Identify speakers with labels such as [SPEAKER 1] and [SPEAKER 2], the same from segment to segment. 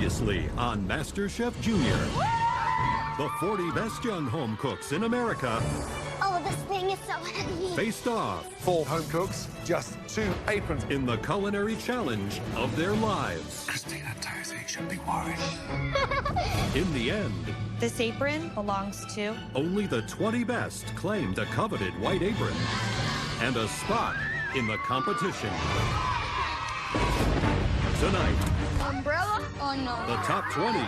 [SPEAKER 1] Previously on MasterChef Junior. The 40 best young home cooks in America.
[SPEAKER 2] Oh, this thing is so heavy.
[SPEAKER 1] Faced off
[SPEAKER 3] 4 home cooks, just 2 aprons.
[SPEAKER 1] in the culinary challenge of their lives.
[SPEAKER 3] Christina Tosi should be worried.
[SPEAKER 1] In the end,
[SPEAKER 4] This apron belongs to...
[SPEAKER 1] only the 20 best claimed a coveted white apron and a spot in the competition. Tonight,
[SPEAKER 2] Umbrella? Oh, no.
[SPEAKER 1] the top 20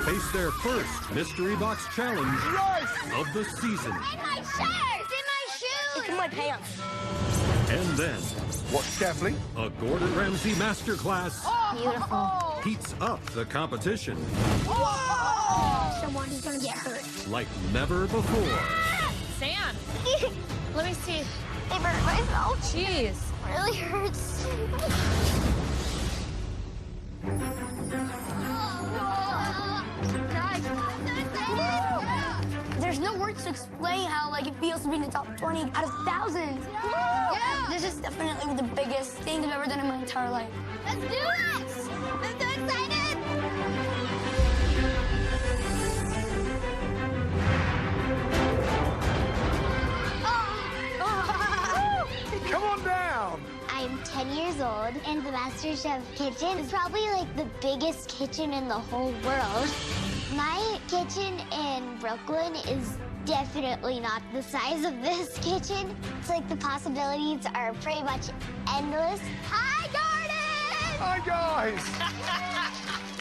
[SPEAKER 1] face their first mystery box challenge of the season.
[SPEAKER 2] In my shirt! It's in my shoes! It's in my pants.
[SPEAKER 1] And then,
[SPEAKER 3] Watch carefully.
[SPEAKER 1] a Gordon Ramsay masterclass
[SPEAKER 2] Beautiful.
[SPEAKER 1] heats up the competition
[SPEAKER 2] Someone is gonna get hurt.
[SPEAKER 1] like never before.
[SPEAKER 4] Sand. Let me see.
[SPEAKER 2] I burned myself.
[SPEAKER 4] Jeez.
[SPEAKER 2] Really hurts. There's no words to explain how it feels to be in the top 20 out of thousands. Yeah. This is definitely the biggest thing I've ever done in my entire life. Let's do it! I'm so excited!
[SPEAKER 3] Come on down.
[SPEAKER 2] I'm 10 years old, and the MasterChef kitchen is probably the biggest kitchen in the whole world. My kitchen in Brooklyn is definitely not the size of this kitchen. It's the possibilities are pretty much endless. Hi, Gordon!
[SPEAKER 3] Hi, guys.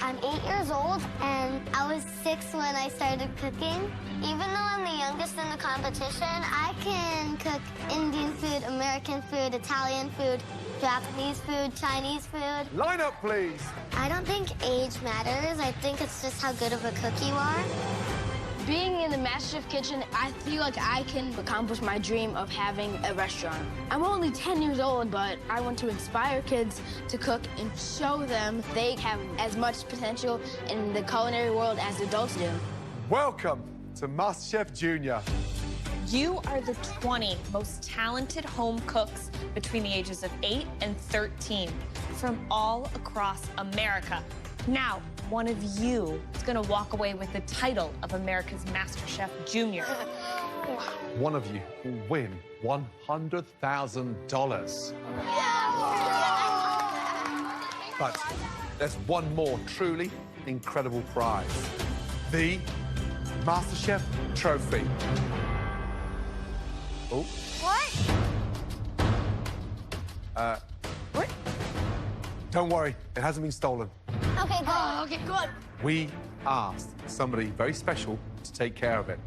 [SPEAKER 2] I'm 8 years old, and I was 6 when I started cooking. Even though I'm the youngest in the competition, I can cook Indian food, American food, Italian food, Japanese food, Chinese food.
[SPEAKER 3] Line up, please.
[SPEAKER 2] I don't think age matters. I think it's just how good of a cook you are.
[SPEAKER 5] Being in the MasterChef kitchen, I feel like I can accomplish my dream of having a restaurant. I'm only 10 years old, but I want to inspire kids to cook and show them they have as much potential in the culinary world as adults do.
[SPEAKER 3] Welcome to MasterChef Junior.
[SPEAKER 4] You are the 20 most talented home cooks between the ages of 8 and 13 from all across America. Now, one of you is going to walk away with the title of America's MasterChef Junior.
[SPEAKER 3] One of you will win $100,000. But there's one more truly incredible prize. The MasterChef Trophy. Oh.
[SPEAKER 2] What?
[SPEAKER 3] What? Don't worry, it hasn't been stolen.
[SPEAKER 2] Okay, good. Okay, good.
[SPEAKER 3] We asked somebody very special to take care of it.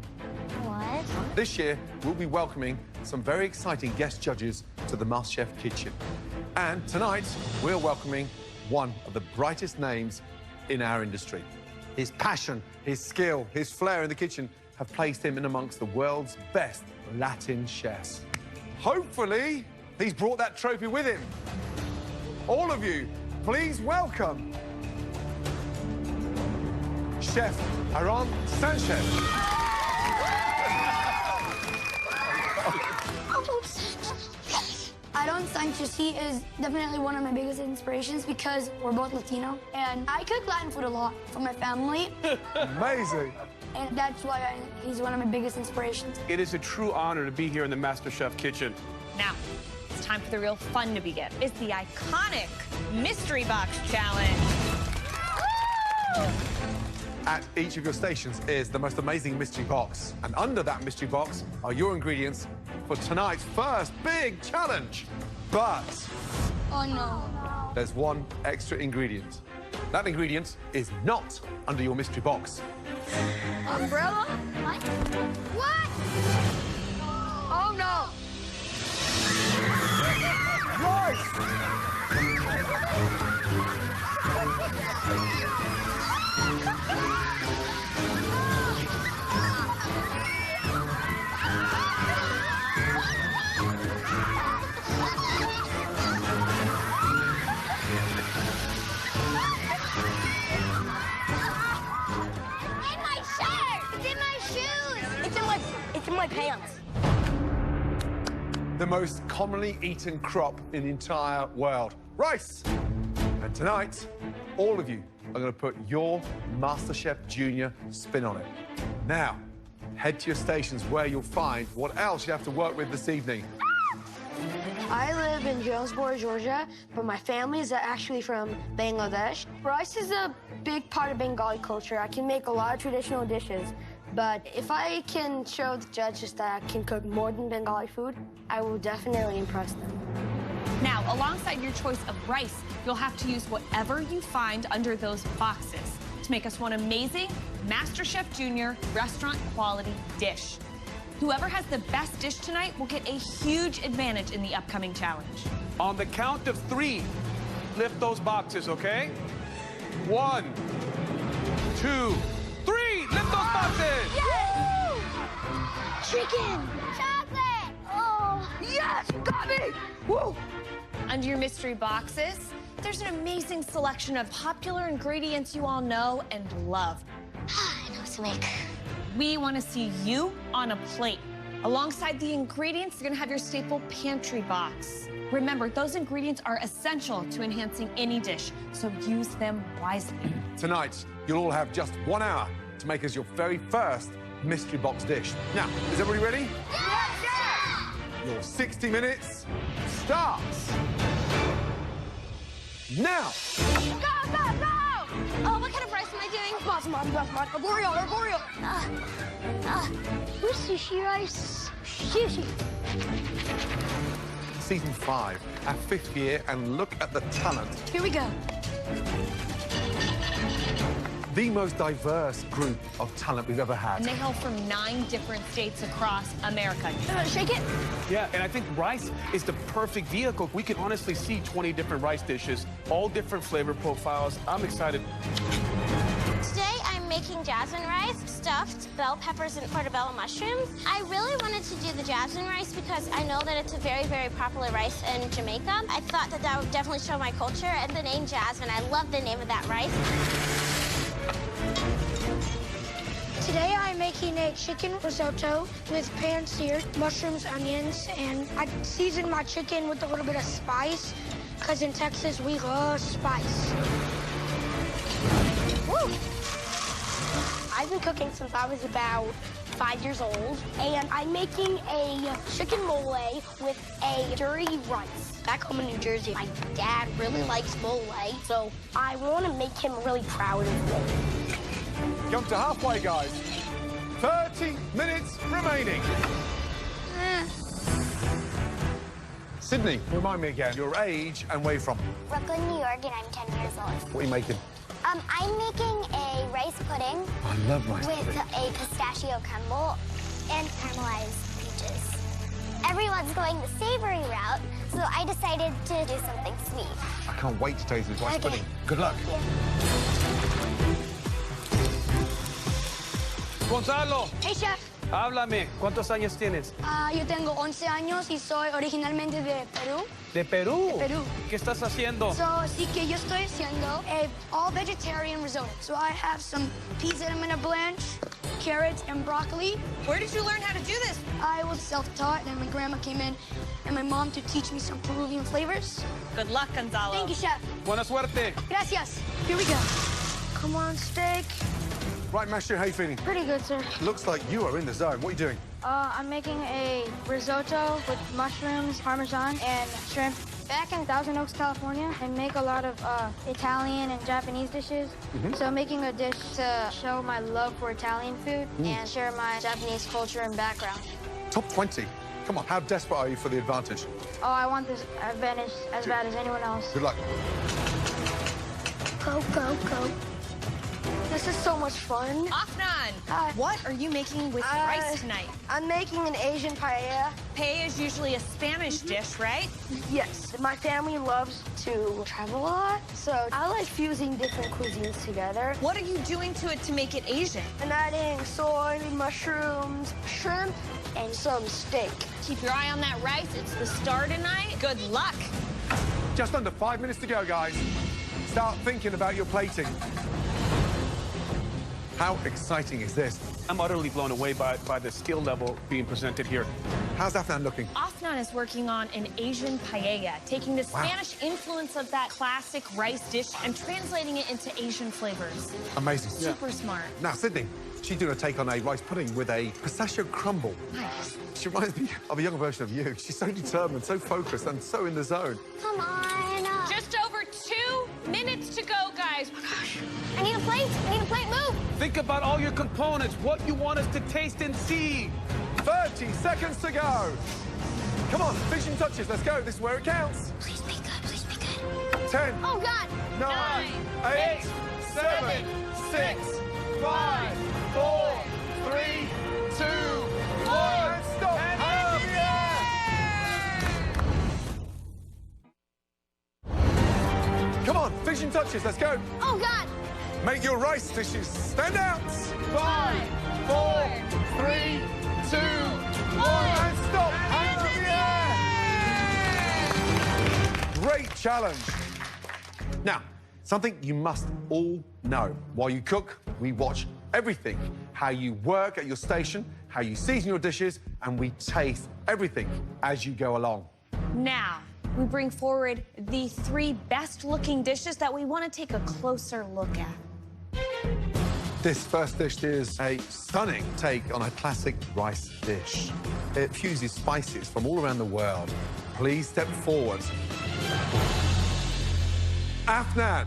[SPEAKER 2] What?
[SPEAKER 3] This year, we'll be welcoming some very exciting guest judges to the MasterChef kitchen. And tonight, we're welcoming one of the brightest names in our industry. His passion, his skill, his flair in the kitchen have placed him in amongst the world's best Latin chefs. Hopefully, he's brought that trophy with him. All of you, please welcome Chef Aaron Sanchez.
[SPEAKER 6] Aaron Sanchez, he is definitely one of my biggest inspirations because we're both Latino. And I cook Latin food a lot for my family.
[SPEAKER 3] Amazing.
[SPEAKER 6] And that's why he's one of my biggest inspirations.
[SPEAKER 7] It is a true honor to be here in the MasterChef kitchen.
[SPEAKER 4] Now, it's time for the real fun to begin. It's the iconic Mystery Box Challenge. Woo!
[SPEAKER 3] At each of your stations is the most amazing mystery box. And under that mystery box are your ingredients for tonight's first big challenge. But
[SPEAKER 2] Oh, no.
[SPEAKER 3] there's one extra ingredient. That ingredient is not under your mystery box.
[SPEAKER 2] Umbrella? What? What? Oh, no. In my shirt! It's in my shoes!
[SPEAKER 5] It's in my pants.
[SPEAKER 3] The most commonly eaten crop in the entire world. Rice. And tonight, all of you are going to put your MasterChef Junior spin on it. Now, head to your stations where you'll find what else you have to work with this evening.
[SPEAKER 6] I live in Jonesboro, Georgia, but my family is actually from Bangladesh. Rice is a big part of Bengali culture. I can make a lot of traditional dishes, but if I can show the judges that I can cook more than Bengali food, I will definitely impress them.
[SPEAKER 4] Now, alongside your choice of rice, you'll have to use whatever you find under those boxes to make us one amazing MasterChef Junior restaurant quality dish. Whoever has the best dish tonight will get a huge advantage in the upcoming challenge.
[SPEAKER 7] On the count of 3, lift those boxes, okay? 1, 2, 3, lift those boxes!
[SPEAKER 6] Woo! Chicken! Chocolate! Oh, yes! Got me! Woo!
[SPEAKER 4] Under your mystery boxes, there's an amazing selection of popular ingredients you all know and love.
[SPEAKER 2] I know what to make.
[SPEAKER 4] We want to see you on a plate. Alongside the ingredients, you're gonna have your staple pantry box. Remember, those ingredients are essential to enhancing any dish, so use them wisely.
[SPEAKER 3] Tonight, you'll all have just 1 hour to make us your very first mystery box dish. Now, is everybody ready?
[SPEAKER 2] Yes,
[SPEAKER 3] Your 60 minutes starts now.
[SPEAKER 6] Go, go, go!
[SPEAKER 2] Oh, what kind of rice am I doing?
[SPEAKER 6] Basmati, arborio.
[SPEAKER 2] Where's sushi rice?
[SPEAKER 6] Sushi.
[SPEAKER 3] Season 5, our 5th year, and look at the talent.
[SPEAKER 6] Here we go.
[SPEAKER 3] The most diverse group of talent we've ever had.
[SPEAKER 4] And they hail from 9 different states across America.
[SPEAKER 6] Shake it.
[SPEAKER 7] Yeah, and I think rice is the perfect vehicle. We can honestly see 20 different rice dishes, all different flavor profiles. I'm excited.
[SPEAKER 2] Today I'm making jasmine rice, stuffed bell peppers and portobello mushrooms. I really wanted to do the jasmine rice because I know that it's a very, very popular rice in Jamaica. I thought that that would definitely show my culture, and the name jasmine, I love the name of that rice.
[SPEAKER 8] Today I'm making a chicken risotto with pan-seared mushrooms, onions, and I seasoned my chicken with a little bit of spice, because in Texas we love spice.
[SPEAKER 2] Woo!
[SPEAKER 8] I've been cooking since I was about 5 years old, and I'm making a chicken mole with a dirty rice. Back home in New Jersey, my dad really likes mole, so I want to make him really proud of me.
[SPEAKER 3] Come to halfway, guys. 30 minutes remaining. Sydney, remind me again, your age and where you're from.
[SPEAKER 2] Brooklyn, New York, and I'm 10 years old.
[SPEAKER 3] What are you making?
[SPEAKER 2] I'm making a rice pudding
[SPEAKER 3] I love rice
[SPEAKER 2] with
[SPEAKER 3] pudding.
[SPEAKER 2] a pistachio crumble and caramelized peaches. Everyone's going the savory route, so I decided to do something sweet.
[SPEAKER 3] I can't wait to taste this rice
[SPEAKER 2] Okay.
[SPEAKER 3] pudding. Good luck.
[SPEAKER 7] Gonzalo,
[SPEAKER 8] Hey, chef.
[SPEAKER 7] háblame. ¿Cuántos años tienes?
[SPEAKER 8] Yo tengo 11 años y soy originalmente de Perú.
[SPEAKER 7] De Perú.
[SPEAKER 8] De Perú.
[SPEAKER 7] ¿Qué estás haciendo?
[SPEAKER 8] So, sí que yo estoy haciendo a all-vegetarian risotto. So I have some peas that I'm gonna blanch, carrots, and broccoli.
[SPEAKER 4] Where did you learn how to do this?
[SPEAKER 8] I was self-taught, and my grandma came in and my mom to teach me some Peruvian flavors.
[SPEAKER 4] Good luck, Gonzalo.
[SPEAKER 8] Thank you, chef.
[SPEAKER 7] Buena suerte.
[SPEAKER 8] Gracias. Here we go. Come on, steak.
[SPEAKER 3] Right, Master, how are you feeling?
[SPEAKER 8] Pretty good, sir.
[SPEAKER 3] Looks like you are in the zone. What are you doing?
[SPEAKER 8] I'm making a risotto with mushrooms, parmesan, and shrimp. Back in Thousand Oaks, California, I make a lot of Italian and Japanese dishes. So I'm making a dish to show my love for Italian food and share my Japanese culture and background.
[SPEAKER 3] Top 20. Come on, how desperate are you for the advantage?
[SPEAKER 8] Oh, I want this advantage as bad as anyone else.
[SPEAKER 3] Good luck.
[SPEAKER 8] Go, go, go. This is so much fun.
[SPEAKER 4] Afnan,
[SPEAKER 8] Hi.
[SPEAKER 4] what are you making with rice tonight?
[SPEAKER 6] I'm making an Asian paella.
[SPEAKER 4] Paella is usually a Spanish dish, right?
[SPEAKER 6] Yes, my family loves to travel a lot, so I like fusing different cuisines together.
[SPEAKER 4] What are you doing to it to make it Asian?
[SPEAKER 6] I'm adding soy, mushrooms, shrimp, and some steak.
[SPEAKER 4] Keep your eye on that rice. It's the star tonight. Good luck.
[SPEAKER 3] Just under 5 minutes to go, guys. Start thinking about your plating. How exciting is this?
[SPEAKER 7] I'm utterly blown away by the skill level being presented here.
[SPEAKER 3] How's Afnan looking?
[SPEAKER 4] Afnan is working on an Asian paella, taking the Spanish influence of that classic rice dish and translating it into Asian flavors.
[SPEAKER 3] Amazing.
[SPEAKER 4] Super smart.
[SPEAKER 3] Now, Sydney, she's doing a take on a rice pudding with a pistachio crumble.
[SPEAKER 4] Nice.
[SPEAKER 3] She reminds me of a younger version of you. She's so determined, so focused, and so in the zone.
[SPEAKER 2] Come on.
[SPEAKER 4] Just over 2 minutes to go, guys. Oh my gosh.
[SPEAKER 2] I need a plate. Move.
[SPEAKER 7] Think about all your components, what you want us to taste and see.
[SPEAKER 3] 30 seconds to go. Come on, finishing touches. Let's go. This is where it counts.
[SPEAKER 2] Please be good.
[SPEAKER 3] 10.
[SPEAKER 2] Oh, God.
[SPEAKER 3] 9, 8, 7, 6, 5, 4, 3, 2, 1. Stop. Come on, finishing touches. Let's go.
[SPEAKER 2] Oh, God.
[SPEAKER 3] Make your rice dishes stand out. 5, 4, 3, 2, 1. And stop. Great challenge. Now, something you must all know. While you cook, we watch everything. How you work at your station, how you season your dishes, and we taste everything as you go along.
[SPEAKER 4] Now, we bring forward the 3 best-looking dishes that we want to take a closer look at.
[SPEAKER 3] This first dish is a stunning take on a classic rice dish. It fuses spices from all around the world. Please step forward. Afnan.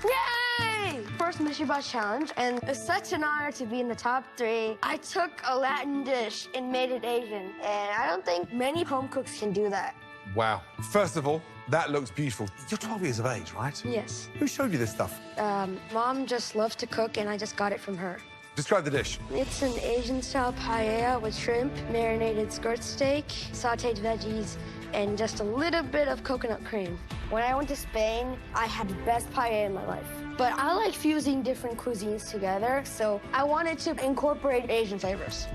[SPEAKER 6] Yay! First Mystery Box Challenge, and it's such an honor to be in the top 3. I took a Latin dish and made it Asian, and I don't think many home cooks can do that.
[SPEAKER 3] Wow. First of all, that looks beautiful. You're 12 years of age, right?
[SPEAKER 6] Yes.
[SPEAKER 3] Who showed you this stuff?
[SPEAKER 6] Mom just loves to cook, and I just got it from her.
[SPEAKER 3] Describe the dish.
[SPEAKER 6] It's an Asian-style paella with shrimp, marinated skirt steak, sautéed veggies, and just a little bit of coconut cream. When I went to Spain, I had the best paella in my life. But I like fusing different cuisines together, so I wanted to incorporate Asian flavors.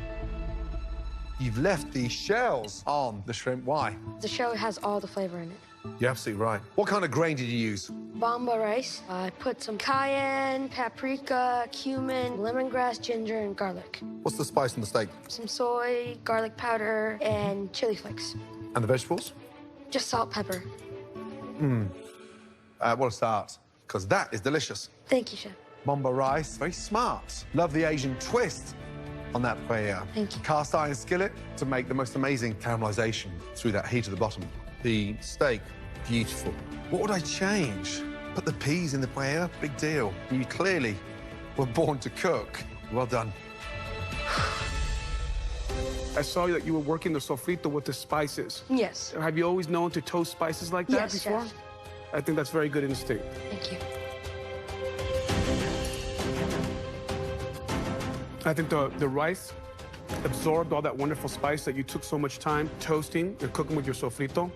[SPEAKER 3] You've left the shells on the shrimp. Why?
[SPEAKER 6] The shell has all the flavor in it.
[SPEAKER 3] You're absolutely right. What kind of grain did you use?
[SPEAKER 6] Bomba rice. I put some cayenne, paprika, cumin, lemongrass, ginger, and garlic.
[SPEAKER 3] What's the spice in the steak?
[SPEAKER 6] Some soy, garlic powder, and chili flakes.
[SPEAKER 3] And the vegetables?
[SPEAKER 6] Just salt, pepper.
[SPEAKER 3] What a start, because that is delicious.
[SPEAKER 6] Thank you, Chef.
[SPEAKER 3] Bomba rice, very smart. Love the Asian twist on that paella.
[SPEAKER 6] Thank you.
[SPEAKER 3] Cast iron skillet to make the most amazing caramelization through that heat at the bottom. The steak, beautiful. What would I change? Put the peas in the paella, big deal. You clearly were born to cook. Well done.
[SPEAKER 7] I saw that you were working the sofrito with the spices.
[SPEAKER 6] Yes.
[SPEAKER 7] Have you always known to toast spices like that
[SPEAKER 6] Yes,
[SPEAKER 7] before?
[SPEAKER 6] Chef.
[SPEAKER 7] I think that's very good instinct.
[SPEAKER 6] Thank you.
[SPEAKER 7] I think the rice absorbed all that wonderful spice that you took so much time toasting. You're cooking with your sofrito.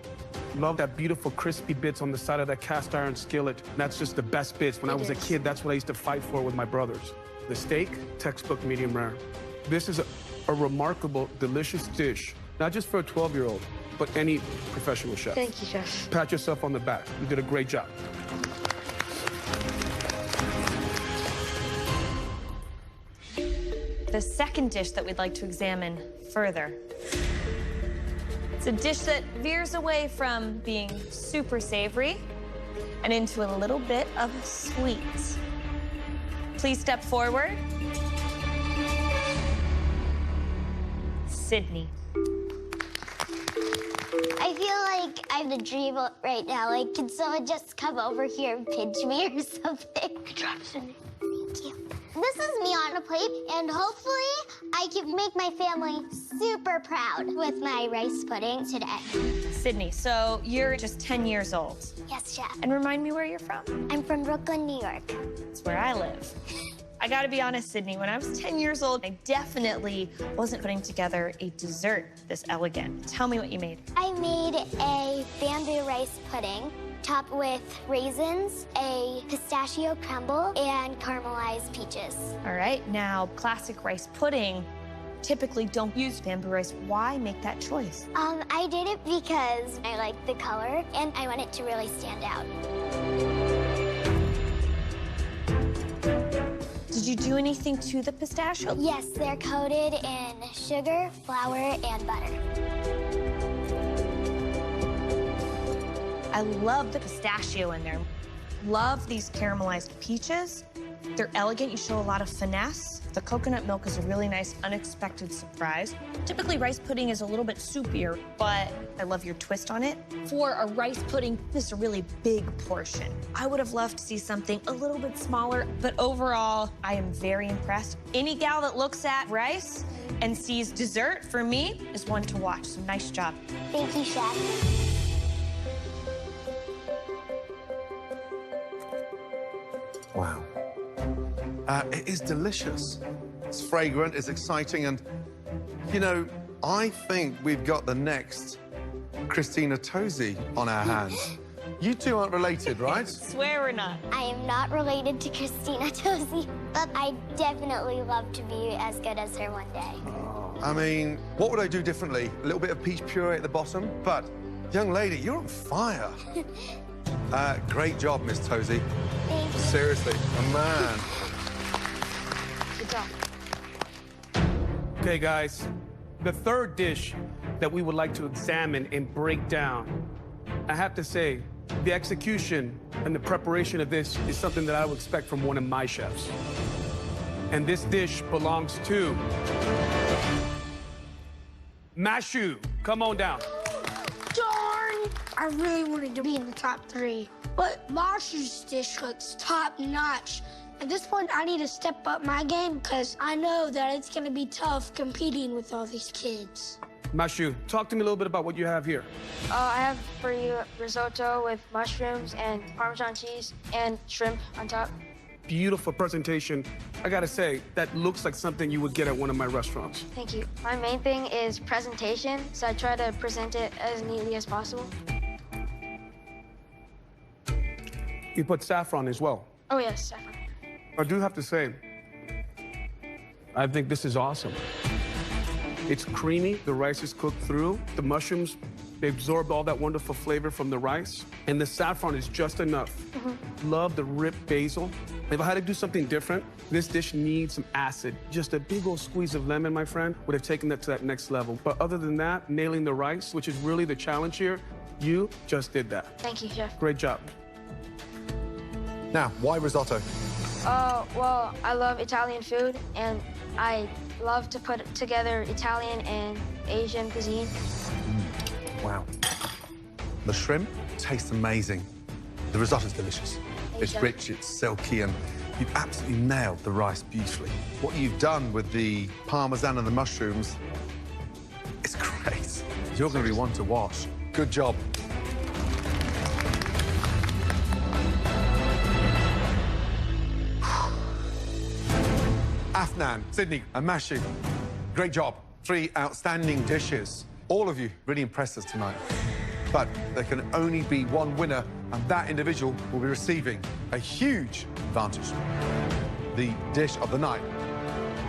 [SPEAKER 7] Love that beautiful crispy bits on the side of that cast iron skillet. That's just the best bits. When I was a kid, that's what I used to fight for with my brothers. The steak, textbook medium rare. This is a remarkable, delicious dish, not just for a 12-year-old, but any professional chef.
[SPEAKER 6] Thank you, Chef.
[SPEAKER 7] Pat yourself on the back. You did a great job.
[SPEAKER 4] The second dish that we'd like to examine further. It's a dish that veers away from being super savory and into a little bit of sweet. Please step forward. Sydney.
[SPEAKER 2] I feel like I have a dream right now. Like, can someone just come over here and pinch me or something? Good job, Sydney. Thank you. This is me on a plate, and hopefully I can make my family super proud with my rice pudding today.
[SPEAKER 4] Sydney, so you're just 10 years old.
[SPEAKER 2] Yes, Chef.
[SPEAKER 4] And remind me where you're from.
[SPEAKER 2] I'm from Brooklyn, New York.
[SPEAKER 4] That's where I live. I gotta be honest, Sydney, when I was 10 years old, I definitely wasn't putting together a dessert this elegant. Tell me what you made.
[SPEAKER 2] I made a bamboo rice pudding topped with raisins, a pistachio crumble, and caramelized peaches.
[SPEAKER 4] All right, now classic rice pudding typically don't use bamboo rice. Why make that choice?
[SPEAKER 2] I did it because I like the color and I want it to really stand out.
[SPEAKER 4] Did you do anything to the pistachio?
[SPEAKER 2] Yes, they're coated in sugar, flour, and butter.
[SPEAKER 4] I love the pistachio in there. Love these caramelized peaches. They're elegant. You show a lot of finesse. The coconut milk is a really nice, unexpected surprise. Typically, rice pudding is a little bit soupier, but I love your twist on it. For a rice pudding, this is a really big portion. I would have loved to see something a little bit smaller, but overall, I am very impressed. Any gal that looks at rice and sees dessert, for me, is one to watch. So nice job.
[SPEAKER 2] Thank you, Chef.
[SPEAKER 3] Wow. It is delicious. It's fragrant, it's exciting, and, you know, I think we've got the next Christina Tosi on our hands. You two aren't related, right?
[SPEAKER 4] Swear we're not.
[SPEAKER 2] I am not related to Christina Tosi, but I definitely love to be as good as her one day.
[SPEAKER 3] I mean, what would I do differently? A little bit of peach puree at the bottom, but, young lady, you're on fire. Great job, Miss Tosi.
[SPEAKER 2] Thank you.
[SPEAKER 3] Seriously, a man.
[SPEAKER 6] Good job.
[SPEAKER 7] Okay, guys, the third dish that we would like to examine and break down. I have to say, the execution and the preparation of this is something that I would expect from one of my chefs. And this dish belongs to Mashu. Come on down.
[SPEAKER 8] Darn! I really wanted to be in the top 3, but Mashu's dish looks top-notch. At this point, I need to step up my game because I know that it's going to be tough competing with all these kids.
[SPEAKER 7] Mashu, talk to me a little bit about what you have here.
[SPEAKER 6] I have for you risotto with mushrooms and Parmesan cheese and shrimp on top.
[SPEAKER 7] Beautiful presentation. I gotta say, that looks like something you would get at one of my restaurants.
[SPEAKER 6] Thank you. My main thing is presentation, so I try to present it as neatly as possible.
[SPEAKER 7] You put saffron as well.
[SPEAKER 6] Oh, yes, saffron.
[SPEAKER 7] I do have to say, I think this is awesome. It's creamy, the rice is cooked through, the mushrooms, they absorbed all that wonderful flavor from the rice, and the saffron is just enough. Love the ripped basil. If I had to do something different, this dish needs some acid. Just a big old squeeze of lemon, my friend, would have taken that to that next level. But other than that, nailing the rice, which is really the challenge here, you just did that.
[SPEAKER 6] Thank you, Chef.
[SPEAKER 7] Great job.
[SPEAKER 3] Now, why risotto?
[SPEAKER 6] Well, I love Italian food, and I love to put together Italian and Asian cuisine.
[SPEAKER 3] Wow. The shrimp tastes amazing. The risotto's delicious. It's rich, it's silky, and you've absolutely nailed the rice beautifully. What you've done with the parmesan and the mushrooms, it's great. You're going to be one to watch. Good job. Afnan, Sydney, and Mashu, great job. 3 outstanding dishes. All of you really impressed us tonight. But there can only be one winner, and that individual will be receiving a huge advantage. The dish of the night.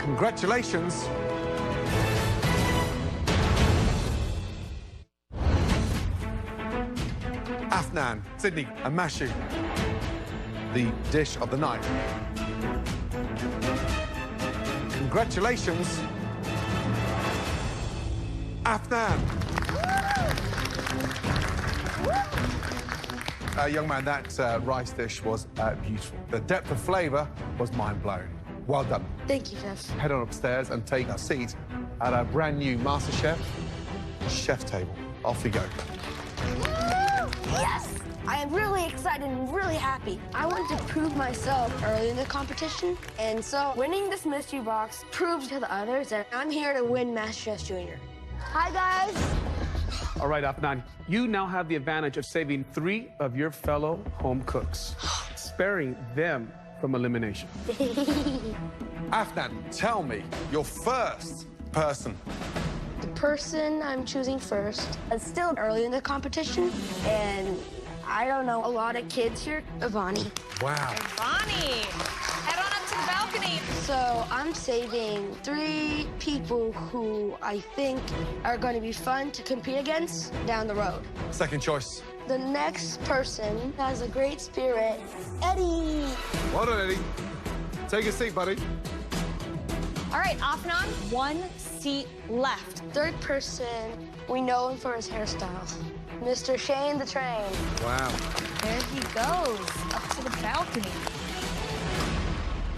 [SPEAKER 3] Congratulations. Afnan, Sydney, and Mashu. The dish of the night. Congratulations, Afnan. Young man, that rice dish was beautiful. The depth of flavor was mind-blowing. Well done.
[SPEAKER 6] Thank you, Chef.
[SPEAKER 3] Head on upstairs and take a seat at our brand new MasterChef chef table. Off we go.
[SPEAKER 6] Yes! I am really excited and really happy. I want to prove myself early in the competition, and so winning this mystery box proves to the others that I'm here to win MasterChef Junior. Hi, guys.
[SPEAKER 7] All right, Afnan, you now have the advantage of saving 3 of your fellow home cooks, sparing them from elimination.
[SPEAKER 3] Afnan, tell me your first person.
[SPEAKER 6] The person I'm choosing first is still early in the competition, and I don't know a lot of kids here. Ivani.
[SPEAKER 3] Wow.
[SPEAKER 4] Bonnie, head on up to the balcony.
[SPEAKER 6] So I'm saving 3 people who I think are going to be fun to compete against down the road.
[SPEAKER 3] Second choice.
[SPEAKER 6] The next person has a great spirit, Eddie.
[SPEAKER 3] Well done, Eddie. Take a seat, buddy.
[SPEAKER 4] All right, off and on. 1 seat left.
[SPEAKER 6] Third person, we know him for his hairstyle. Mr. Shane the Train.
[SPEAKER 3] Wow.
[SPEAKER 4] There he goes, up to the balcony.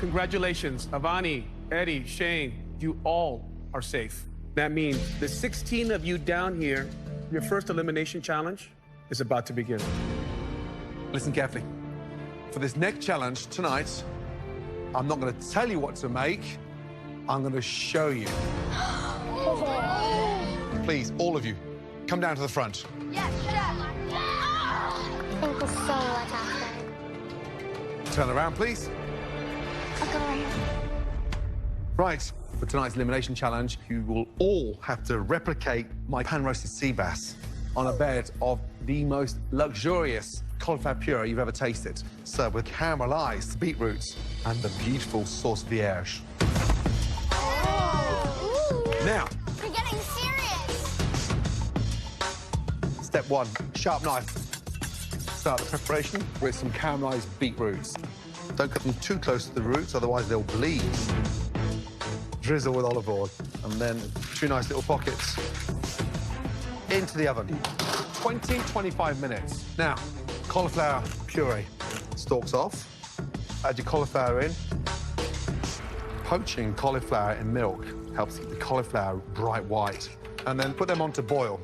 [SPEAKER 7] Congratulations, Avani, Eddie, Shane, you all are safe. That means the 16 of you down here, your first elimination challenge is about to begin.
[SPEAKER 3] Listen carefully. For this next challenge tonight, I'm not going to tell you what to make. I'm going to show you. Please, all of you, come down to the front.
[SPEAKER 6] Yes, chef.
[SPEAKER 2] Thank you so much, Austin.
[SPEAKER 3] Turn around, please.
[SPEAKER 2] I'll go right here.
[SPEAKER 3] Right, for tonight's elimination challenge, you will all have to replicate my pan-roasted sea bass on a bed of the most luxurious cauliflower puree you've ever tasted, served with caramelized beetroots and the beautiful sauce vierge. Now,
[SPEAKER 2] You're getting serious.
[SPEAKER 3] step one, sharp knife. Start the preparation with some caramelized beetroots. Don't cut them too close to the roots, otherwise they'll bleed. Drizzle with olive oil, and then 2 nice little pockets into the oven. 20, 25 minutes. Now, cauliflower puree. Stalks off. Add your cauliflower in. Poaching cauliflower in milk helps keep the cauliflower bright white. And then put them on to boil.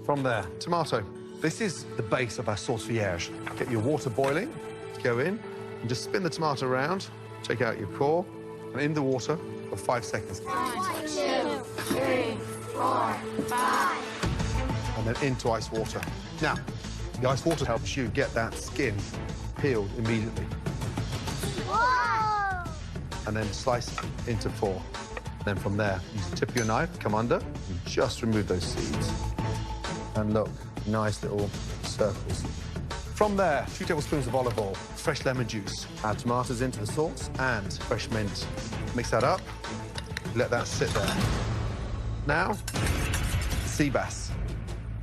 [SPEAKER 3] From there, tomato. This is the base of our sauce vierge. Get your water boiling, go in, and just spin the tomato around, take out your core, and in the water for 5 seconds.
[SPEAKER 2] 1, 2, 3, 4, 5.
[SPEAKER 3] And then into ice water. Now, the ice water helps you get that skin peeled immediately.
[SPEAKER 2] Whoa!
[SPEAKER 3] And then slice it into 4. Then from there, use the tip of your knife, come under, and just remove those seeds. And look, nice little circles. From there, 2 tablespoons of olive oil, fresh lemon juice. Add tomatoes into the sauce and fresh mint. Mix that up, let that sit there. Now, sea bass.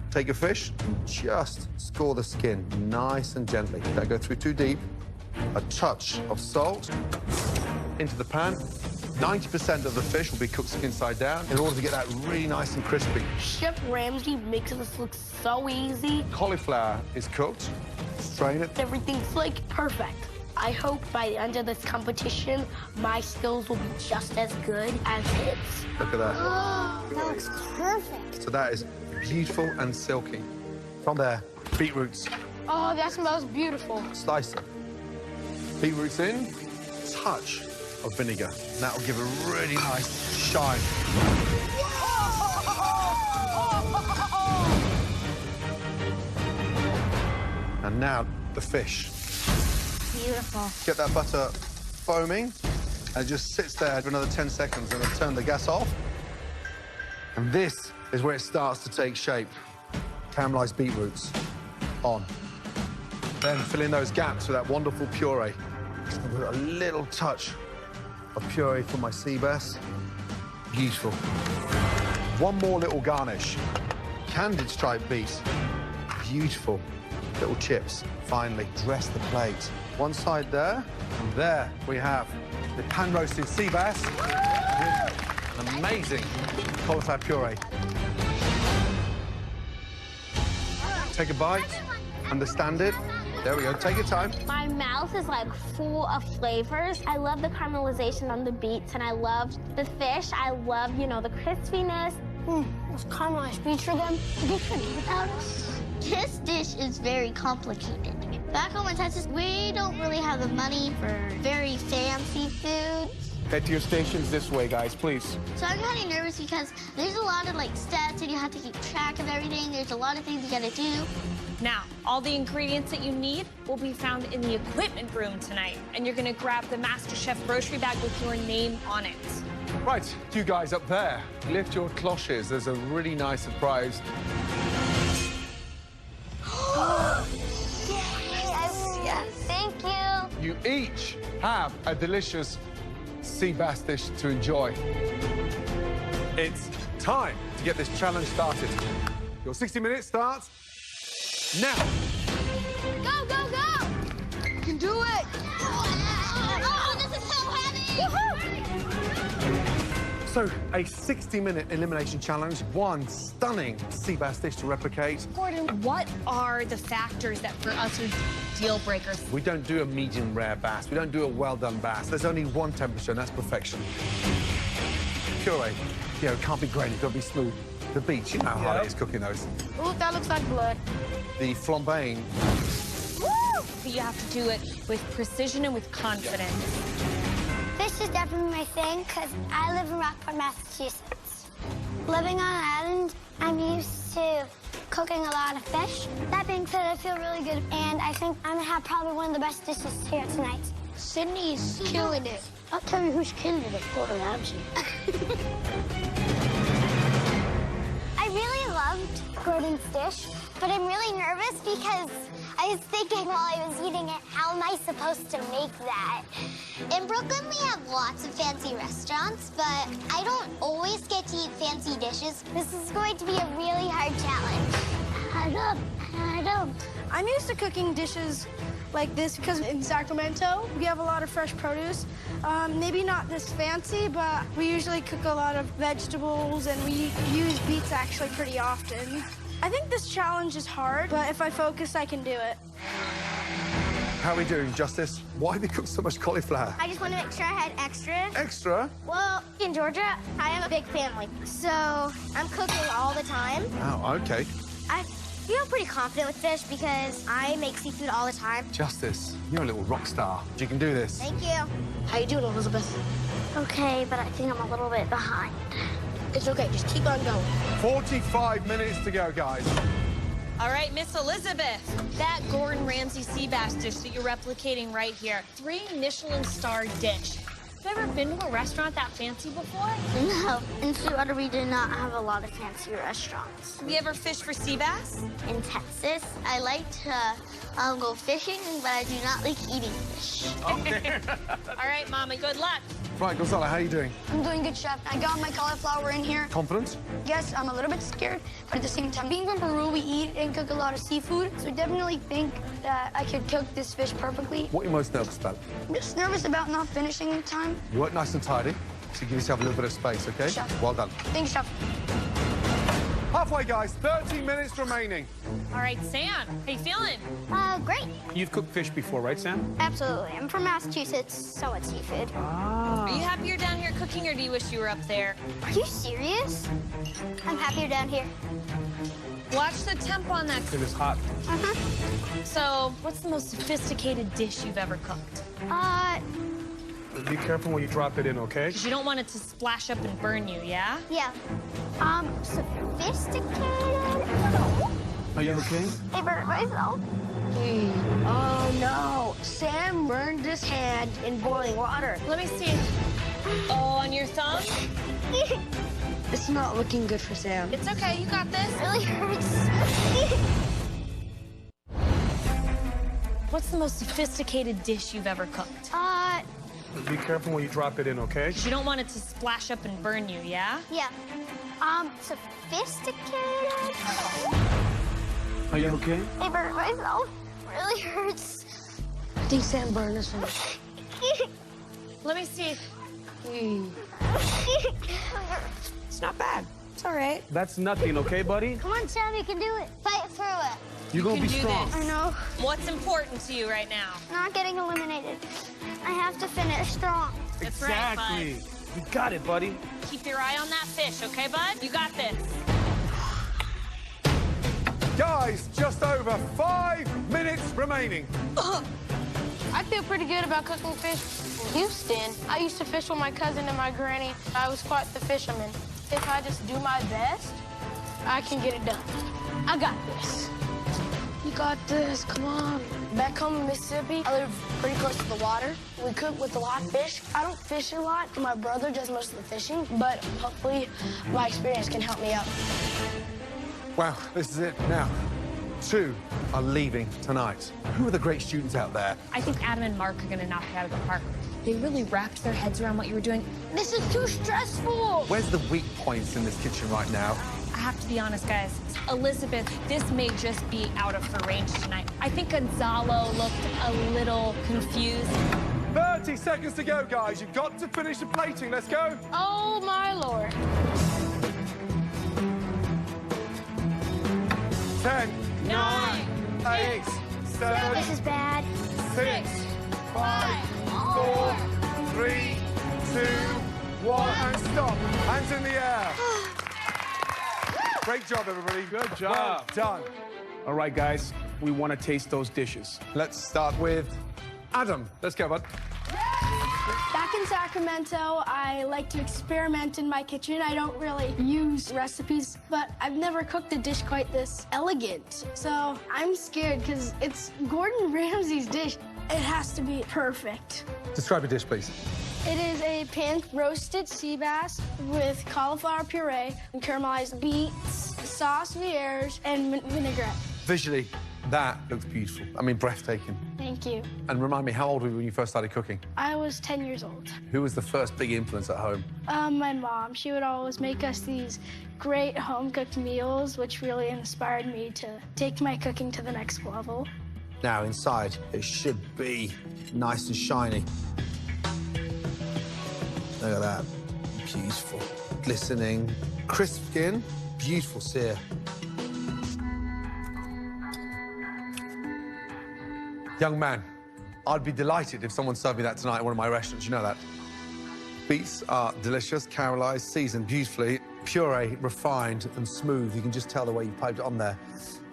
[SPEAKER 3] Take your fish and just score the skin nice and gently. Don't go through too deep. A touch of salt into the pan. 90% of the fish will be cooked skin side down in order to get that really nice and crispy.
[SPEAKER 6] Chef Ramsay makes this look so easy.
[SPEAKER 3] Cauliflower is cooked. Strain it.
[SPEAKER 6] Everything's like perfect. I hope by the end of this competition, my skills will be just as good as his.
[SPEAKER 3] Look at that.
[SPEAKER 2] That looks perfect.
[SPEAKER 3] So that is beautiful and silky. From there, beetroots.
[SPEAKER 5] Oh, that smells beautiful.
[SPEAKER 3] Slice them. Beetroots in, touch of vinegar. And that will give a really nice shine. And now the fish.
[SPEAKER 2] Beautiful.
[SPEAKER 3] Get that butter foaming, and it just sits there for another 10 seconds, and then turn the gas off. And this is where it starts to take shape. Caramelized beetroots on. Then fill in those gaps with that wonderful puree. With a little touch of puree from my sea bass. Beautiful. One more little garnish. Candied striped beet. Beautiful. Little chips. Finally, dress the plate. One side there, and there we have the pan-roasted sea bass with an amazing cauliflower puree. Take a bite, understand it. There we go, take your time.
[SPEAKER 2] My mouth is like full of flavors. I love the caramelization on the beets, and I love the fish. I love, you know, the crispiness.
[SPEAKER 6] Those caramelized beets for them. They couldn't eat without us.
[SPEAKER 2] This dish is very complicated. Back home in Texas, we don't really have the money for very fancy food.
[SPEAKER 7] Head to your stations this way, guys, please.
[SPEAKER 2] So I'm kind of nervous because there's a lot of like steps and you have to keep track of everything. There's a lot of things you gotta do.
[SPEAKER 4] Now, all the ingredients that you need will be found in the equipment room tonight. And you're gonna grab the MasterChef grocery bag with your name on it.
[SPEAKER 3] Right, you guys up there, lift your cloches. There's a really nice surprise.
[SPEAKER 2] Yes, thank you.
[SPEAKER 3] You each have a delicious sea bass dish to enjoy. It's time to get this challenge started. Your 60 minutes starts now.
[SPEAKER 2] Go, go, go!
[SPEAKER 6] You can do it!
[SPEAKER 2] Oh, this is so heavy!
[SPEAKER 3] So, a 60-minute elimination challenge, one stunning sea bass dish to replicate.
[SPEAKER 4] Gordon, what are the factors that for us are deal breakers?
[SPEAKER 3] We don't do a medium rare bass. We don't do a well-done bass. There's only one temperature, and that's perfection. Puree, you know, it can't be grainy, it's got to be smooth. The beach, you know how hard it is cooking those.
[SPEAKER 5] Ooh, that looks like blood.
[SPEAKER 3] The flambeing.
[SPEAKER 4] You have to do it with precision and with confidence.
[SPEAKER 2] Fish is definitely my thing because I live in Rockport, Massachusetts. Living on an island, I'm used to cooking a lot of fish. That being said, I feel really good, and I think I'm gonna have probably one of the best dishes here tonight.
[SPEAKER 8] Sydney's killing it.
[SPEAKER 2] I'll tell you who's killing it, Gordon Ramsay. I really loved Gordon's dish, but I'm really nervous because I was thinking while I was eating it, how am I supposed to make that? In Brooklyn, we have lots of fancy restaurants, but I don't always get to eat fancy dishes. This is going to be a really hard challenge. I don't.
[SPEAKER 5] I'm used to cooking dishes like this because in Sacramento, we have a lot of fresh produce. Maybe not this fancy, but we usually cook a lot of vegetables, and we use beets actually pretty often. I think this challenge is hard, but if I focus, I can do it.
[SPEAKER 3] How are we doing, Justice? Why have you cooked so much cauliflower?
[SPEAKER 2] I just want to make sure I had extra.
[SPEAKER 3] Extra?
[SPEAKER 2] Well, in Georgia, I have a big family, so I'm cooking all the time.
[SPEAKER 3] Oh, okay.
[SPEAKER 2] I feel pretty confident with fish because I make seafood all the time.
[SPEAKER 3] Justice, you're a little rock star. You can do this.
[SPEAKER 2] Thank you.
[SPEAKER 8] How you doing, Elizabeth?
[SPEAKER 2] Okay, but I think I'm a little bit behind.
[SPEAKER 8] It's okay, just keep on going.
[SPEAKER 3] 45 minutes to go, guys.
[SPEAKER 4] All right, Miss Elizabeth, that Gordon Ramsay sea bass dish that you're replicating right here, 3 Michelin-star dish. Have you ever been to a restaurant that fancy before?
[SPEAKER 2] No, in Sweetwater, we do not have a lot of fancy restaurants.
[SPEAKER 4] Have you ever fished for sea bass?
[SPEAKER 2] In Texas, I like to go fishing, but I do not like eating fish.
[SPEAKER 3] Okay.
[SPEAKER 4] All right, Mama, good luck.
[SPEAKER 3] Right, Gonzalo, how are you doing?
[SPEAKER 6] I'm doing good, Chef. I got my cauliflower in here.
[SPEAKER 3] Confident?
[SPEAKER 6] Yes, I'm a little bit scared, but at the same time, being from Peru, we eat and cook a lot of seafood, so I definitely think that I could cook this fish perfectly.
[SPEAKER 3] What are you most nervous about?
[SPEAKER 6] I'm just nervous about not finishing in time.
[SPEAKER 3] Work nice and tidy, so give yourself a little bit of space, okay?
[SPEAKER 6] Chef.
[SPEAKER 3] Well done.
[SPEAKER 6] Thanks, Chef.
[SPEAKER 3] Halfway, guys. 30 minutes remaining.
[SPEAKER 4] All right, Sam, how you feeling?
[SPEAKER 2] Great.
[SPEAKER 7] You've cooked fish before, right, Sam?
[SPEAKER 2] Absolutely. I'm from Massachusetts, so it's seafood.
[SPEAKER 4] Are you happier down here cooking, or do you wish you were up there?
[SPEAKER 2] Are you serious? I'm happier down here.
[SPEAKER 4] Watch the temp on that.
[SPEAKER 7] It is hot.
[SPEAKER 4] So, what's the most sophisticated dish you've ever cooked?
[SPEAKER 7] Be careful when you drop it in, okay?
[SPEAKER 4] Because you don't want it to splash up and burn you, yeah?
[SPEAKER 2] Yeah. Sophisticated?
[SPEAKER 7] Are you okay?
[SPEAKER 2] I burned myself.
[SPEAKER 8] Oh, no. Sam burned his hand in boiling water.
[SPEAKER 4] Let me see. Oh, on your thumb?
[SPEAKER 8] It's not looking good for Sam.
[SPEAKER 4] It's okay, you got this.
[SPEAKER 2] It really hurts.
[SPEAKER 4] What's the most sophisticated dish you've ever cooked?
[SPEAKER 7] Be careful when you drop it in, okay?
[SPEAKER 4] Because you don't want it to splash up and burn you, yeah?
[SPEAKER 2] Yeah. Sophisticated?
[SPEAKER 7] Are you okay?
[SPEAKER 2] I burned myself. It really hurts.
[SPEAKER 8] I think Sam burned his hand.
[SPEAKER 4] Let me see.
[SPEAKER 8] It's not bad. It's all right.
[SPEAKER 7] That's nothing, okay, buddy?
[SPEAKER 2] Come on, Sam, you can do it. Fight through it.
[SPEAKER 7] You're gonna
[SPEAKER 4] can
[SPEAKER 7] be
[SPEAKER 4] do
[SPEAKER 7] strong.
[SPEAKER 4] this.
[SPEAKER 2] I know.
[SPEAKER 4] What's important to you right now?
[SPEAKER 2] Not getting eliminated. I have to finish strong.
[SPEAKER 4] That's
[SPEAKER 7] Exactly.
[SPEAKER 4] right,
[SPEAKER 7] You got it, buddy.
[SPEAKER 4] bud. Keep your eye on that fish, okay, bud? You got this.
[SPEAKER 3] Guys, just over 5 minutes remaining.
[SPEAKER 5] I feel pretty good about cooking fish. In Houston, I used to fish with my cousin and my granny. I was quite the fisherman. If I just do my best, I can get it done. I got this.
[SPEAKER 8] You got this. Come on.
[SPEAKER 6] Back home in Mississippi, I live pretty close to the water. We cook with a lot of fish. I don't fish a lot. My brother does most of the fishing, but hopefully my experience can help me out.
[SPEAKER 3] Wow, this is it now. 2 are leaving tonight. Who are the great students out there?
[SPEAKER 4] I think Adam and Mark are going to knock it out of the park. They really wrapped their heads around what you were doing.
[SPEAKER 2] This is too stressful.
[SPEAKER 3] Where's the weak points in this kitchen right now?
[SPEAKER 4] I have to be honest, guys. Elizabeth, this may just be out of her range tonight. I think Gonzalo looked a little confused.
[SPEAKER 3] 30 30 seconds to go, guys. You've got to finish the plating. Let's go.
[SPEAKER 5] Oh, my Lord.
[SPEAKER 3] 10,
[SPEAKER 4] 9,
[SPEAKER 3] 8, 7,
[SPEAKER 2] This is bad.
[SPEAKER 3] 6, 5, 4, 3, 2, 1, and stop. Hands in the air. Great job, everybody.
[SPEAKER 7] Good job.
[SPEAKER 3] Well done.
[SPEAKER 7] All right, guys, we want to taste those dishes.
[SPEAKER 3] Let's start with Adam. Let's go, bud.
[SPEAKER 5] Back in Sacramento, I like to experiment in my kitchen. I don't really use recipes, but I've never cooked a dish quite this elegant. So I'm scared because it's Gordon Ramsay's dish. It has to be perfect.
[SPEAKER 3] Describe your dish, please.
[SPEAKER 5] It is a pan-roasted sea bass with cauliflower puree and caramelized beets, sauce vierge, and vinaigrette.
[SPEAKER 3] Visually, that looks beautiful. I mean, breathtaking.
[SPEAKER 5] Thank you.
[SPEAKER 3] And remind me, how old were you when you first started cooking?
[SPEAKER 5] I was 10 years old.
[SPEAKER 3] Who was the first big influence at home?
[SPEAKER 5] My mom. She would always make us these great home-cooked meals, which really inspired me to take my cooking to the next level.
[SPEAKER 3] Now, inside, it should be nice and shiny. Look at that. Beautiful. Glistening. Crisp skin. Beautiful sear. Young man, I'd be delighted if someone served me that tonight at one of my restaurants. You know that. Beets are delicious, caramelized, seasoned beautifully, puree, refined and smooth. You can just tell the way you piped it on there.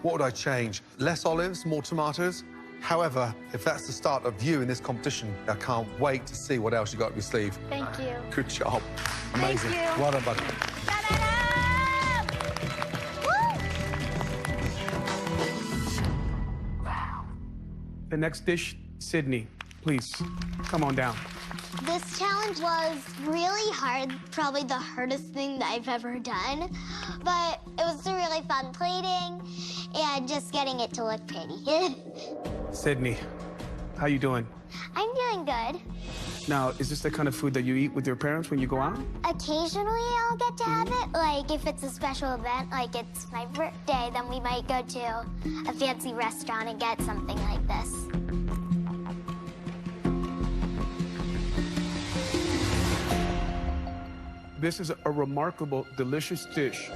[SPEAKER 3] What would I change? Less olives, more tomatoes? However, if that's the start of you in this competition, I can't wait to see what else you got up your sleeve.
[SPEAKER 5] Thank you.
[SPEAKER 3] Good job. Amazing.
[SPEAKER 5] Thank you.
[SPEAKER 3] Well done, buddy.
[SPEAKER 7] The next dish, Sydney, please, come on down.
[SPEAKER 2] This challenge was really hard, probably the hardest thing that I've ever done. But it was really fun plating and just getting it to look pretty.
[SPEAKER 7] Sydney, how you doing?
[SPEAKER 2] I'm doing good.
[SPEAKER 7] Now, is this the kind of food that you eat with your parents when you go out?
[SPEAKER 2] Occasionally I'll get to have it. Like if it's a special event, like it's my birthday, then we might go to a fancy restaurant and get something like this.
[SPEAKER 7] This is a remarkable, delicious dish.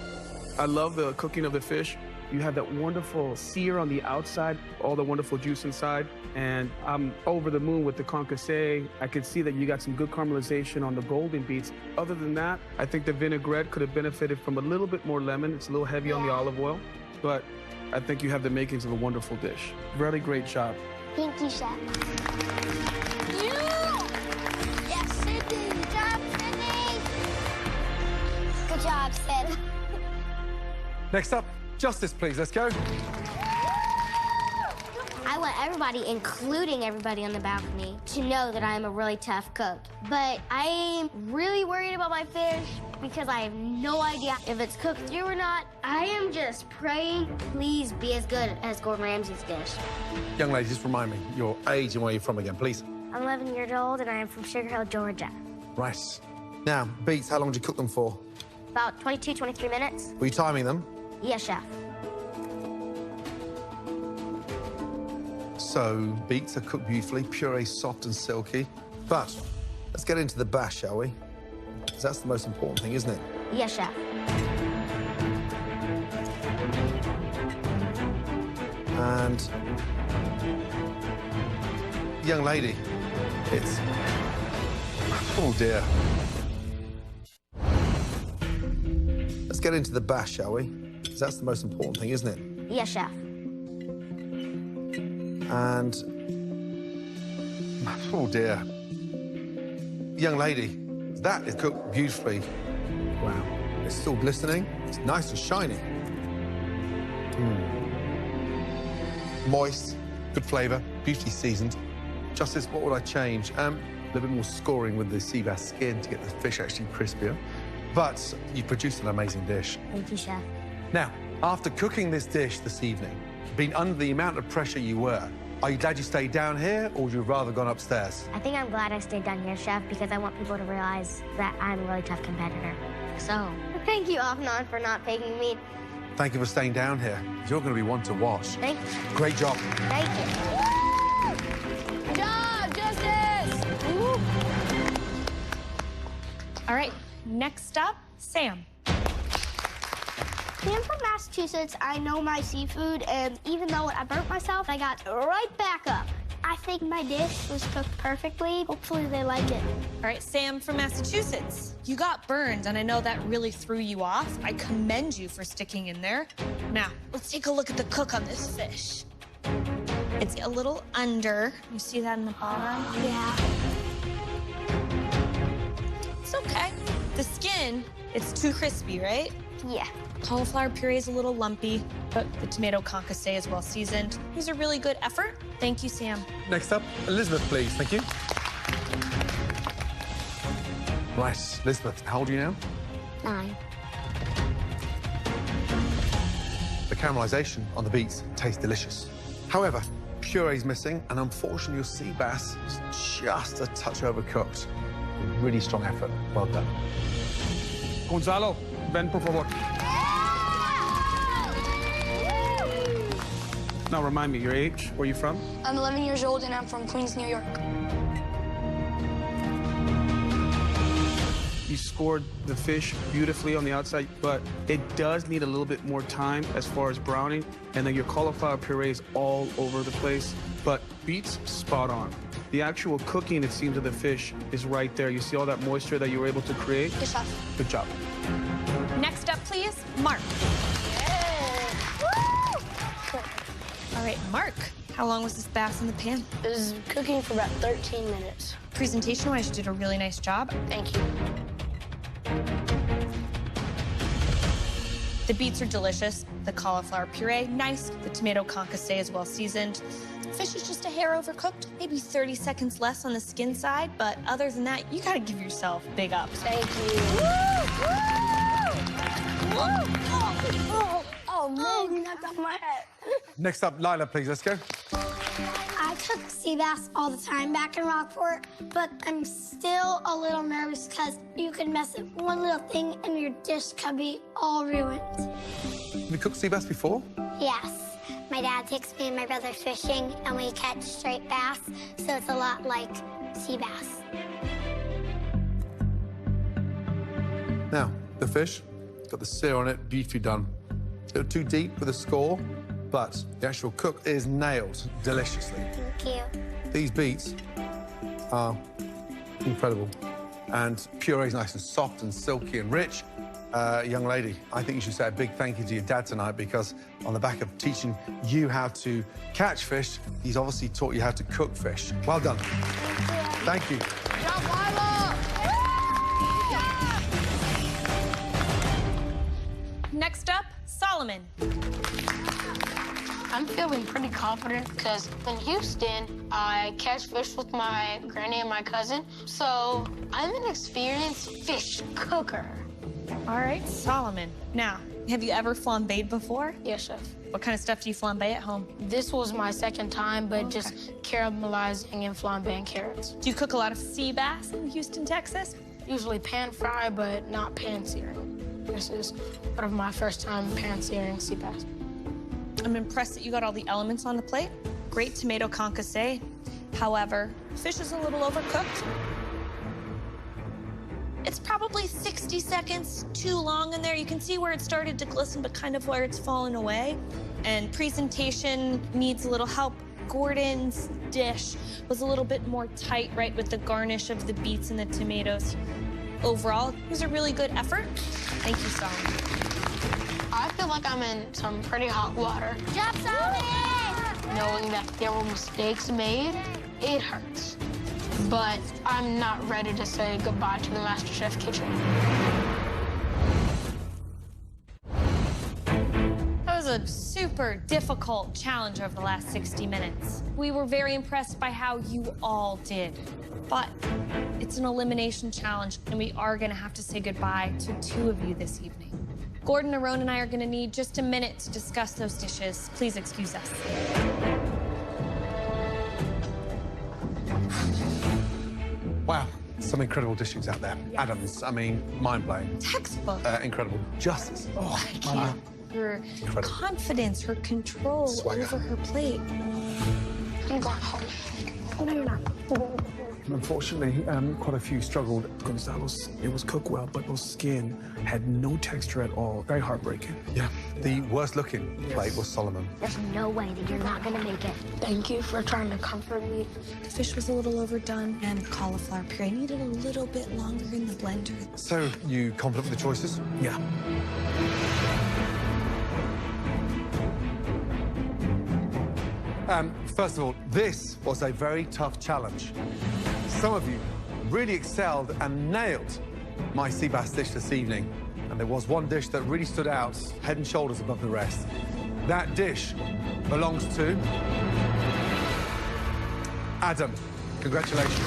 [SPEAKER 7] I love the cooking of the fish. You have that wonderful sear on the outside, all the wonderful juice inside, and I'm over the moon with the concassé. I can see that you got some good caramelization on the golden beets. Other than that, I think the vinaigrette could have benefited from a little bit more lemon. It's a little heavy on the olive oil, but I think you have the makings of a wonderful dish. Really great job.
[SPEAKER 2] Thank you, Chef.
[SPEAKER 5] Yes, Sydney.
[SPEAKER 2] Good job, Sydney. Good job, Sid.
[SPEAKER 3] Next up, Justice, please. Let's go.
[SPEAKER 2] I want everybody, including everybody on the balcony, to know that I am a really tough cook. But I am really worried about my fish because I have no idea if it's cooked through or not. I am just praying, please be as good as Gordon Ramsay's dish.
[SPEAKER 3] Young lady, just remind me your age and where you're from again, please.
[SPEAKER 2] I'm 11 years old and I am from Sugar Hill, Georgia.
[SPEAKER 3] Right. Now, beets, how long did you cook them for?
[SPEAKER 2] About 22, 23 minutes.
[SPEAKER 3] Were you timing them?
[SPEAKER 2] Yes, Chef.
[SPEAKER 3] So, beets are cooked beautifully, puree soft and silky. But let's get into the bash, shall we? Because that's the most important thing, isn't it?
[SPEAKER 2] Yes, Chef.
[SPEAKER 3] And young lady, it's... Oh, dear. Let's get into the bash, shall we? Because that's the most important thing, isn't it?
[SPEAKER 2] Yes, Chef.
[SPEAKER 3] And... Oh, dear. Young lady, that is cooked beautifully. Wow. It's still glistening. It's nice and shiny. Moist, good flavour, beautifully seasoned. Justice, what would I change? A little bit more scoring with the sea bass skin to get the fish actually crispier. But you've produced an amazing dish.
[SPEAKER 2] Thank you, Chef.
[SPEAKER 3] Now, after cooking this dish this evening, being under the amount of pressure you were, are you glad you stayed down here, or would you have rather gone upstairs?
[SPEAKER 2] I think I'm glad I stayed down here, Chef, because I want people to realize that I'm a really tough competitor. So, thank you, Afnan, for not picking me.
[SPEAKER 3] Thank you for staying down here. You're going to be one to watch.
[SPEAKER 2] Thank you.
[SPEAKER 3] Great job.
[SPEAKER 2] Thank you.
[SPEAKER 5] Good job, Justice.
[SPEAKER 4] Next up, Sam.
[SPEAKER 8] Being from Massachusetts, I know my seafood, and even though I burnt myself, I got right back up. I think my dish was cooked perfectly. Hopefully they like it.
[SPEAKER 4] All right, Sam from Massachusetts. You got burned, and I know that really threw you off. I commend you for sticking in there. Now, let's take a look at the cook on this fish. It's a little under. You see that in the bottom?
[SPEAKER 8] Yeah.
[SPEAKER 4] It's okay. The skin, it's too crispy, right?
[SPEAKER 8] Yeah.
[SPEAKER 4] Cauliflower puree is a little lumpy, but the tomato concassé is well seasoned. It was a really good effort. Thank you, Sam.
[SPEAKER 3] Next up, Elizabeth, please. Thank you. Right, Elizabeth, how old are you now?
[SPEAKER 2] 9.
[SPEAKER 3] The caramelization on the beets tastes delicious. However, puree's missing, and unfortunately, your sea bass is just a touch overcooked. A really strong effort. Well done.
[SPEAKER 7] Gonzalo, ven por favor. Now remind me, your age, where you from?
[SPEAKER 8] I'm 11 years old, and I'm from Queens, New York.
[SPEAKER 7] You scored the fish beautifully on the outside, but it does need a little bit more time as far as browning, and then your cauliflower puree is all over the place, but beets spot on. The actual cooking, it seems, of the fish is right there. You see all that moisture that you were able to create?
[SPEAKER 8] Good job.
[SPEAKER 7] Good job.
[SPEAKER 4] Next up, please, Mark. All right, Mark, how long was this bass in the pan?
[SPEAKER 6] It was cooking for about 13 minutes.
[SPEAKER 4] Presentation-wise, you did a really nice job.
[SPEAKER 6] Thank you.
[SPEAKER 4] The beets are delicious. The cauliflower puree, nice. The tomato concassé is well seasoned. Fish is just a hair overcooked, maybe 30 seconds less on the skin side, but other than that, you gotta give yourself big ups.
[SPEAKER 6] Thank you. Oh, man, you knocked off my hat.
[SPEAKER 3] Next up, Lila, please. Let's go.
[SPEAKER 8] I cook sea bass all the time back in Rockport, but I'm still a little nervous because you could mess up one little thing and your dish could be all ruined.
[SPEAKER 3] Have you cooked sea bass before?
[SPEAKER 2] Yes. My dad takes me and my brother fishing, and we catch straight bass, so it's a lot like sea bass.
[SPEAKER 3] Now, the fish, got the sear on it, beautifully done. A little too deep with the score, but the actual cook is nailed deliciously.
[SPEAKER 2] Thank you.
[SPEAKER 3] These beets are incredible. And puree's nice and soft and silky and rich. Young lady, I think you should say a big thank you to your dad tonight, because on the back of teaching you how to catch fish, he's obviously taught you how to cook fish. Well done. Thank you.
[SPEAKER 4] Next up, Solomon.
[SPEAKER 6] I'm feeling pretty confident because in Houston, I catch fish with my granny and my cousin. So I'm an experienced fish cooker.
[SPEAKER 4] All right, Solomon. Now, have you ever flambéed before?
[SPEAKER 6] Yes, chef.
[SPEAKER 4] What kind of stuff do you flambe at home?
[SPEAKER 6] This was my second time, but just caramelizing and flambeing carrots.
[SPEAKER 4] Do you cook a lot of sea bass in Houston, Texas?
[SPEAKER 6] Usually pan fry, but not pan searing. This is one of my first time pan searing sea bass.
[SPEAKER 4] I'm impressed that you got all the elements on the plate. Great tomato concassé. However, fish is a little overcooked. It's probably 60 seconds too long in there. You can see where it started to glisten, but kind of where it's fallen away. And presentation needs a little help. Gordon's dish was a little bit more tight, right, with the garnish of the beets and the tomatoes. Overall, it was a really good effort. Thank you, Solomon.
[SPEAKER 6] I feel like I'm in some pretty hot water.
[SPEAKER 2] Job, Solomon!
[SPEAKER 6] Knowing that there were mistakes made, it hurts. But I'm not ready to say goodbye to the MasterChef kitchen.
[SPEAKER 4] That was a super difficult challenge over the last 60 minutes. We were very impressed by how you all did. But it's an elimination challenge, and we are gonna have to say goodbye to 2 of you this evening. Gordon, Aaron, and I are gonna need just a minute to discuss those dishes. Please excuse us.
[SPEAKER 3] Wow, some incredible dishes out there.
[SPEAKER 4] Yes.
[SPEAKER 3] Adams, I mean, mind-blowing.
[SPEAKER 4] Textbook.
[SPEAKER 3] Incredible. Justice. Oh,
[SPEAKER 4] Her
[SPEAKER 3] Incredible.
[SPEAKER 4] confidence, her control
[SPEAKER 3] Swagger.
[SPEAKER 4] over her plate.
[SPEAKER 8] I'm going home. No, you're not.
[SPEAKER 7] Unfortunately, quite a few struggled. Gonzalo's, it was cooked well, but those skin had no texture at all. Very heartbreaking.
[SPEAKER 3] Yeah. The worst looking plate was Solomon.
[SPEAKER 2] There's no way that you're not gonna make it.
[SPEAKER 6] Thank you for trying to comfort me.
[SPEAKER 4] The fish was a little overdone, and the cauliflower puree needed a little bit longer in the blender.
[SPEAKER 3] So, you confident with the choices?
[SPEAKER 7] Yeah.
[SPEAKER 3] First of all, this was a very tough challenge. Some of you really excelled and nailed my sea bass dish this evening. And there was one dish that really stood out, head and shoulders above the rest. That dish belongs to Adam. Congratulations.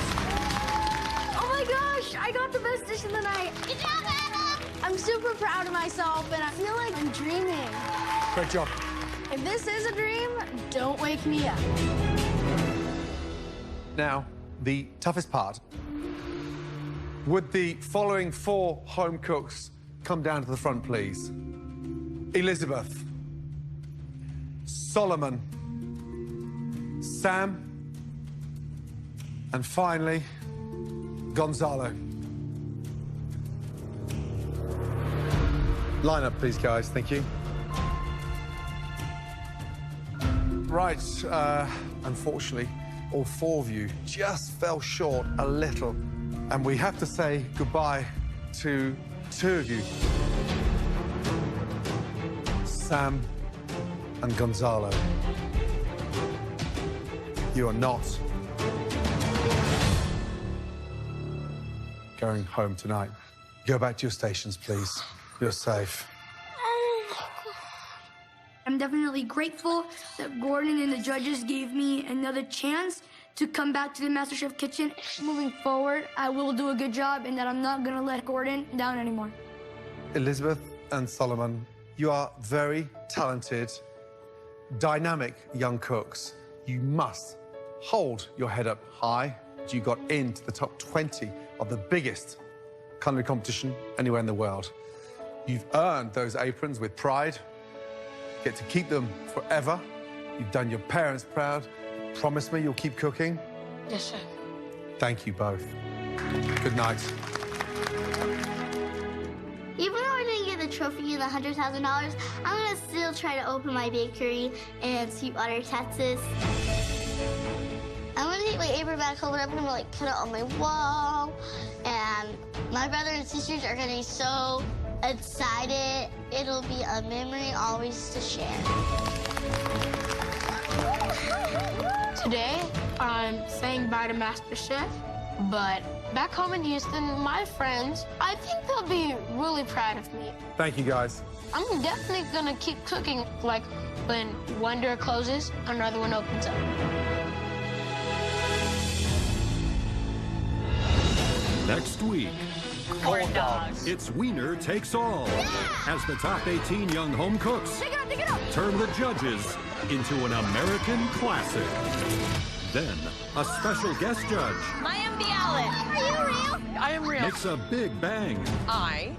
[SPEAKER 5] Oh my gosh, I got the best dish of the night.
[SPEAKER 2] Good job, Adam!
[SPEAKER 5] I'm super proud of myself, and I feel like I'm dreaming.
[SPEAKER 3] Great job.
[SPEAKER 5] If this is a dream, don't wake me up.
[SPEAKER 3] Now, the toughest part. Would the following 4 home cooks come down to the front, please? Elizabeth, Solomon, Sam, and finally, Gonzalo. Line up, please, guys. Thank you. Right, unfortunately, all 4 of you just fell short a little. And we have to say goodbye to 2 of you. Sam and Gonzalo. You are not going home tonight. Go back to your stations, please. You're safe.
[SPEAKER 6] I'm definitely grateful that Gordon and the judges gave me another chance to come back to the MasterChef kitchen. Moving forward, I will do a good job and that I'm not gonna let Gordon down anymore.
[SPEAKER 3] Elizabeth and Solomon, you are very talented, dynamic young cooks. You must hold your head up high. You got into the top 20 of the biggest culinary competition anywhere in the world. You've earned those aprons with pride. Get to keep them forever. You've done your parents proud. Promise me you'll keep cooking.
[SPEAKER 6] Yes, sir.
[SPEAKER 3] Thank you both. Good night.
[SPEAKER 2] Even though I didn't get the trophy and the $100,000, I'm gonna still try to open my bakery in Sweetwater, Texas. I'm gonna take my apron back home and I'm gonna put it on my wall. And my brother and sisters are gonna be so excited. It'll be a memory always to share.
[SPEAKER 5] Today, I'm saying bye to MasterChef, but back home in Houston, my friends, I think they'll be really proud of me.
[SPEAKER 3] Thank you, guys.
[SPEAKER 5] I'm definitely gonna keep cooking, like when one door closes, another one opens up.
[SPEAKER 1] Next week,
[SPEAKER 4] Corn dogs.
[SPEAKER 1] it's winner takes all. As the top 18 young home cooks
[SPEAKER 5] Dig it up!
[SPEAKER 1] turn the judges into an American classic. Then, a special guest judge
[SPEAKER 4] I am the Allen.
[SPEAKER 2] Are you real?
[SPEAKER 4] I am real.
[SPEAKER 1] makes a big bang.
[SPEAKER 4] I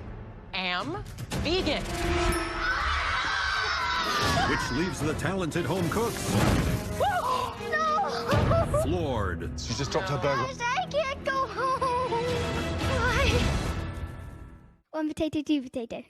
[SPEAKER 4] am vegan.
[SPEAKER 1] Which leaves the talented home cooks
[SPEAKER 2] No!
[SPEAKER 1] floored.
[SPEAKER 3] She just dropped her burger.
[SPEAKER 2] I can't go home. Why? 1 potato, 2 potato.